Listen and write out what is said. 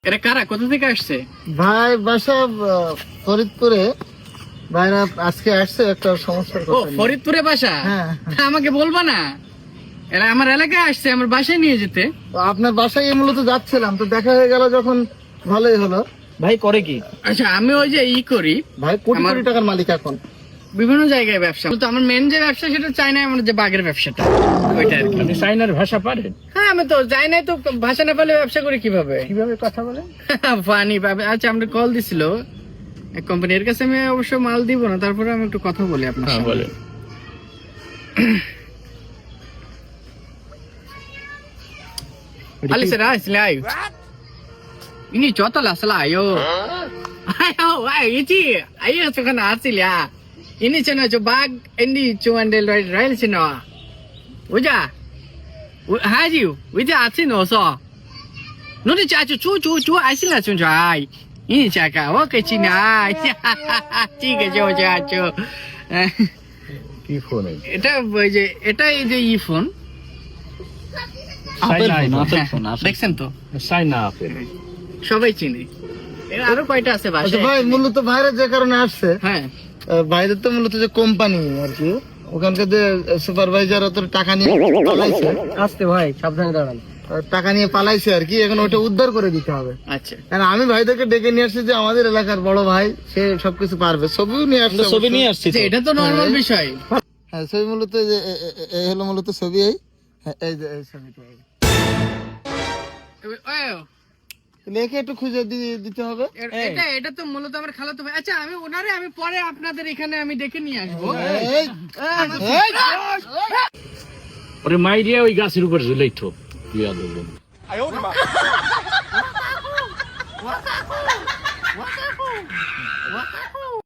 এটা কারা, কোথা থেকে আসছে? ভাই বাসা ফরিদপুরে। ভাইরা আজকে আসছে একটা সমস্যার ও, কথা নিয়ে। ফরিদপুরে বাসা? হ্যাঁ। তা আমাকে বলবা না? এরা আমার এলাকায় আসছে আমার বাসায় নিয়ে যেতে। তো আপনার বাসায় মূলত যাচ্ছিলাম, তো দেখা হয়ে গেল যখন, ভালোই হলো। ভাই করে কি? আচ্ছা, আমি ওই যে করি, ভাই কোটি কোটি টাকার মালিক এখন। বিভিন্ন জায়গায় ব্যবসা, তো আমার মেন যে ব্যবসা সেটা চায়নায়, আমার যে বাগের ব্যবসাটা ওইটা আর কি। আপনি চাইনার ভাষা পারেন? হ্যাঁ, আমি তো চায়নায় তো ভাষা না পেলে ব্যবসা করি কিভাবে? কিভাবে কথা বলেন? ফানি পাবে। আচ্ছা, আমরা কল দিছিল এক কোম্পানির কাছে, আমি অবশ্য মাল দিব না, তারপরে আমি একটু কথা বলি আপনার হ্যাঁ সাথে। বলেন। Alis ra silai. Ini jota lah selai yo. Ayo, ayo ini, ayo sekarang hasil ya. Ini cina coba ini cuma del rail cina. Uja, haji, uja hasil no so. Nanti cacu cu hasil lah cuma cai. Ini cakap, oke cina. Tiga cacu. কি phone? এটা ওই যে, এটা এই যে phone চাইনা দেখছেন তো, চাইনা apple. সবাই চিনে। এর আরো কয়টা আছে আচ্ছা বাসায়? ভাই, মূলত ভাইরা যে কারণে আসছে, হ্যাঁ, বাইরের তো মূলত যে কোম্পানি আর কি, ওখানকার যে সুপারভাইজার ওদের টাকা নিয়ে পালাইছে। আসতে ভাই, সাবধানে দাঁড়ান। টাকা নিয়ে পালাইছে আর কি, এখন ওটা উদ্ধার করে দিতে হবে। আচ্ছা। কারণ আমি ভাইদেরকে ডেকে নিয়ে আসছি যে আমাদের এলাকার বড় ভাই, সে সবকিছু পারবে। ছবিও নিয়ে আসছে, ছবি নিয়ে আসছি যে এটা তো নরমাল বিষয়। হ্যাঁ, ছবি মূলত এই হলো মূলত ছবি। এই যে এই ছবিটা লেখে একটু খুঁজে দিতে হবে। এটা তো মূলত আমার খালাতো ভাই। আচ্ছা, আমি পরে আপনাদের এখানে আমি ডেকে নিয়ে আসবো। এই, ওরে মাইরিয়া ওই গাছের উপর ঝুলাইতো। বিয়া দেবো।